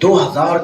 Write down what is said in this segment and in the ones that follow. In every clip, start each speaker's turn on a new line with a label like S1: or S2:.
S1: 2000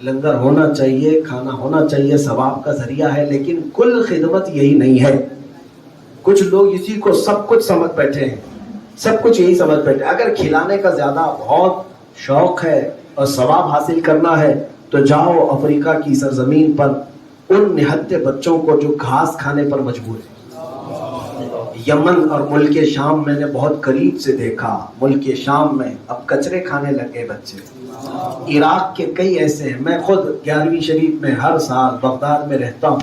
S1: لنگر ہونا چاہیے, کھانا ہونا چاہیے, ثواب کا ذریعہ ہے, لیکن کل خدمت یہی نہیں ہے. کچھ لوگ اسی کو سب کچھ سمجھ بیٹھے ہیں, سب کچھ یہی سمجھ بیٹھے. اگر کھلانے کا زیادہ بہت شوق ہے اور ثواب حاصل کرنا ہے تو جاؤ افریقہ کی سرزمین پر ان نہتے بچوں کو جو گھاس کھانے پر مجبور ہیں. یمن اور ملک شام میں نے بہت قریب سے دیکھا. ملک شام میں اب کچرے کھانے لگے بچے. عراق کے کئی ایسے ہیں. میں خود 11ویں شریف میں ہر سال بغداد میں رہتا ہوں,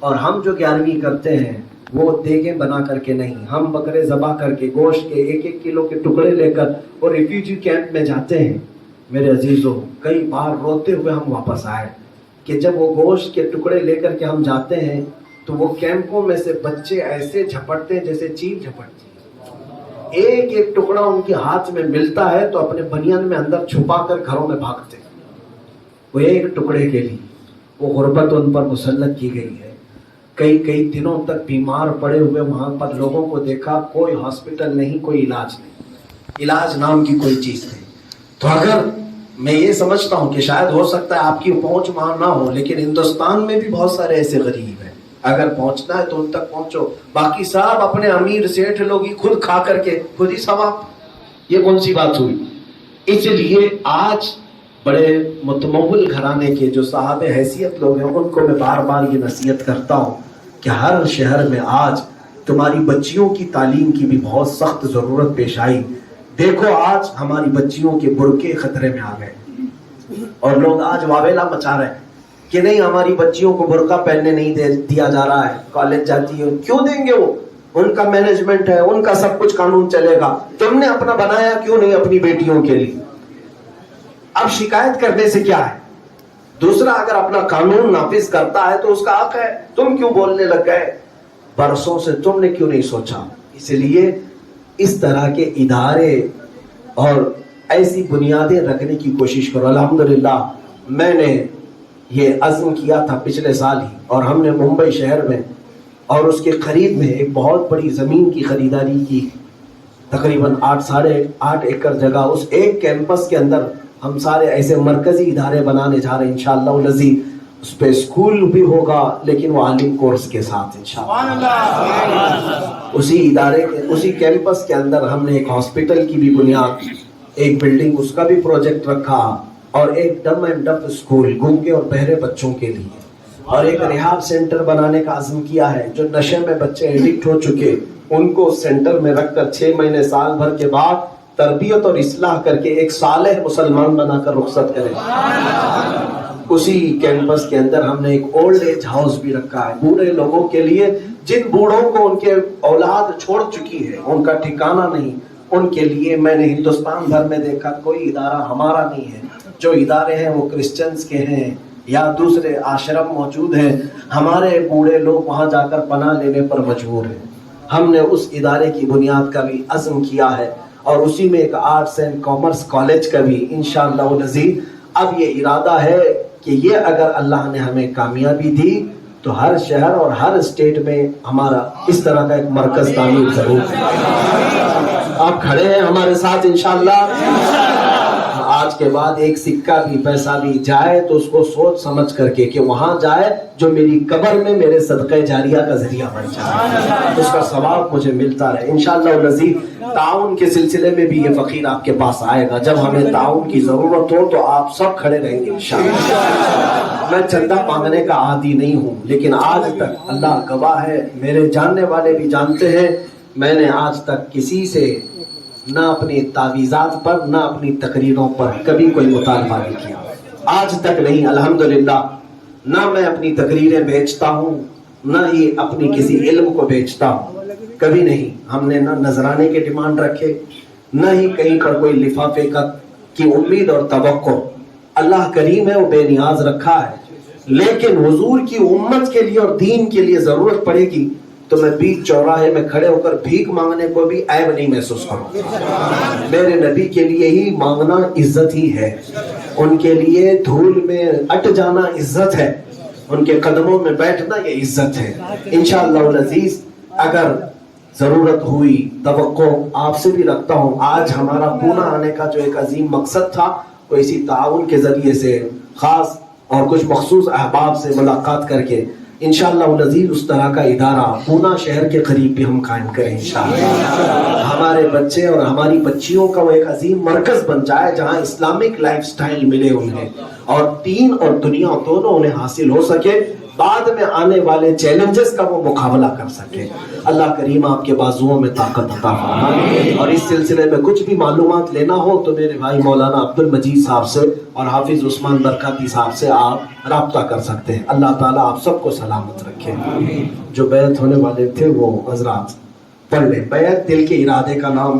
S1: اور ہم جو 11ویں کرتے ہیں وہ دیگیں بنا کر کے نہیں, ہم بکرے ذبح کر کے گوشت کے 1-1 کلو کے ٹکڑے لے کر اور ریفیوجی کیمپ میں جاتے ہیں. میرے عزیزوں, کئی بار روتے ہوئے ہم واپس آئے کہ جب وہ گوشت کے ٹکڑے لے کر کے ہم جاتے ہیں تو وہ کیمپوں میں سے بچے ایسے جھپٹتے ہیں جیسے چیل جھپٹتی ہے. 1-1 ٹکڑا ان کے ہاتھ میں ملتا ہے تو اپنے بنیان میں اندر چھپا کر گھروں میں بھاگتے ہیں. وہ 1 ٹکڑے کے لیے وہ غربت ان پر مسلط کی گئی ہے. کئی دنوں تک بیمار پڑے ہوئے وہاں پر لوگوں کو دیکھا, کوئی ہاسپٹل نہیں, کوئی علاج نہیں, علاج نام کی کوئی چیز نہیں. تو اگر میں یہ سمجھتا ہوں کہ شاید ہو سکتا ہے آپ کی پہنچ وہاں نہ ہو, لیکن ہندوستان میں بھی بہت سارے ایسے غریب ہیں. اگر پہنچنا ہے تو ان تک پہنچو. باقی صاحب اپنے امیر سیٹھ لوگ ہی خود کھا کر کے خود ہی ثواب, یہ کون سی بات ہوئی؟ اس لیے آج بڑے متمول گھرانے کے جو صاحب حیثیت لوگ ہیں ان کو میں بار بار یہ نصیحت کرتا ہوں کہ ہر شہر میں آج تمہاری بچیوں کی تعلیم کی بھی بہت سخت ضرورت پیش آئی. دیکھو آج ہماری بچیوں کے برقعے خطرے میں آ گئے, اور لوگ آج واویلا مچا رہے ہیں کہ نہیں ہماری بچیوں کو برقع پہننے نہیں دیا جا رہا ہے. کالج جاتی ہے, کیوں دیں گے؟ وہ ان کا مینجمنٹ ہے, ان کا سب کچھ قانون چلے گا. تم نے اپنا بنایا کیوں نہیں اپنی بیٹیوں کے لیے؟ اب شکایت کرنے سے کیا ہے؟ دوسرا اگر اپنا قانون نافذ کرتا ہے تو اس کا حق ہے. تم کیوں بولنے لگ گئے؟ برسوں سے تم نے کیوں نہیں سوچا؟ اس لیے اس طرح کے ادارے اور ایسی بنیادیں رکھنے کی کوشش کرو. الحمدللہ میں نے یہ عزم کیا تھا پچھلے سال ہی, اور ہم نے ممبئی شہر میں اور اس کے قریب میں ایک بہت بڑی زمین کی خریداری کی, تقریباً 8.5 ایکڑ جگہ. اس ایک کیمپس کے اندر ہم سارے ایسے مرکزی ادارے بنانے جا رہے ہیں انشاءاللہ العزیز. اس پہ اسکول بھی ہوگا لیکن وہ عالم کورس کے ساتھ انشاءاللہ. اسی ادارے اسی کیمپس کے اندر ہم نے ایک ہاسپٹل کی بھی بنیاد, ایک بلڈنگ اس کا بھی پروجیکٹ رکھا, اور ایک ڈم اینڈ ڈف اسکول گونگے اور بہرے بچوں کے لیے, اور ایک ریہاب سینٹر بنانے کا عزم کیا ہے. جو نشے میں بچے ایڈکٹ ہو چکے ان کو سینٹر میں رکھ کر 6 مہینے سال بھر کے بعد تربیت اور اصلاح کر کے ایک صالح مسلمان بنا کر رخصت کریں. اسی کیمپس کے اندر ہم نے ایک اولڈ ایج ہاؤس بھی رکھا ہے بوڑھے لوگوں کے لیے, جن بوڑھوں کو ان کے اولاد چھوڑ چکی ہے, ان کا ٹھکانہ نہیں, ان کے لیے. میں نے ہندوستان بھر میں دیکھا کوئی ادارہ ہمارا نہیں ہے. جو ادارے ہیں وہ کرسچنز کے ہیں یا دوسرے آشرم موجود ہیں. ہمارے بوڑھے لوگ وہاں جا کر پناہ لینے پر مجبور ہیں. ہم نے اس ادارے کی بنیاد کا بھی عزم کیا ہے, اور اسی میں ایک آرٹس اینڈ کامرس کالج کا بھی انشاءاللہ العزیز. اب یہ ارادہ ہے کہ یہ اگر اللہ نے ہمیں کامیابی دی تو ہر شہر اور ہر اسٹیٹ میں ہمارا اس طرح کا ایک مرکز تعمیر ضرور ہے. آپ کھڑے ہیں ہمارے ساتھ انشاءاللہ. آج کے بعد ایک سکہ بھی پیسہ بھی جائے تو اس کو سوچ سمجھ کر کے کہ وہاں جائے جو میری قبر میں میرے صدقہ جاریہ کا ذریعہ بن جائے, اس کا ثواب مجھے ملتا رہے انشاءاللہ العزیز. تعاون کے سلسلے میں بھی یہ فقیر آپ کے پاس آئے گا. جب ہمیں تعاون کی ضرورت ہو تو آپ سب کھڑے رہیں گے انشاءاللہ. میں چندہ مانگنے کا عادی نہیں ہوں, لیکن آج تک اللہ گواہ ہے, میرے جاننے والے بھی جانتے ہیں, میں نے آج تک کسی سے نہ اپنی تعویذات پر نہ اپنی تقریروں پر کبھی کوئی مطالبہ نہیں کیا, آج تک نہیں الحمدللہ. نہ میں اپنی تقریریں بیچتا ہوں نہ ہی اپنی کسی علم کو بیچتا ہوں, کبھی نہیں. ہم نے نہ نذرانے کے ڈیمانڈ رکھے نہ ہی کہیں پر کوئی لفافے کی امید اور توقع. اللہ کریم ہے, وہ بے نیاز رکھا ہے, لیکن حضور کی امت کے لیے اور دین کے لیے ضرورت پڑے گی تو میں بیچ چوراہے میں کھڑے ہو کر بھیک مانگنے کو بھی عیب نہیں محسوس کروں. میرے نبی کے لیے ہی مانگنا عزت ہی ہے, ان کے لیے دھول میں اٹ جانا عزت ہے, ان کے قدموں میں بیٹھنا یہ عزت ہے. انشاءاللہ العزیز اگر ضرورت ہوئی توقع آپ سے بھی رکھتا ہوں. آج ہمارا پونا آنے کا جو ایک عظیم مقصد تھا وہ اسی تعاون کے ذریعے سے, خاص اور کچھ مخصوص احباب سے ملاقات کر کے انشاءاللہ العزیز اس طرح کا ادارہ پونا شہر کے قریب بھی ہم قائم کریں انشاءاللہ. ہمارے بچے اور ہماری بچیوں کا وہ ایک عظیم مرکز بن جائے جہاں اسلامک لائف سٹائل ملے انہیں اور دین اور دنیا دونوں انہیں حاصل ہو سکے, بعد میں آنے والے چیلنجز کا وہ مقابلہ کر سکے. اللہ کریم آپ کے بازوؤں میں طاقت عطا فرمائے. اور اس سلسلے میں کچھ بھی معلومات لینا ہو تو میرے بھائی مولانا عبد المجید صاحب سے اور حافظ عثمان برکاتی صاحب سے آپ رابطہ کر سکتے ہیں. اللہ تعالیٰ آپ سب کو سلامت رکھے. جو بیعت ہونے والے تھے وہ حضرات پڑھ لیں. بیعت دل کے ارادے کا نام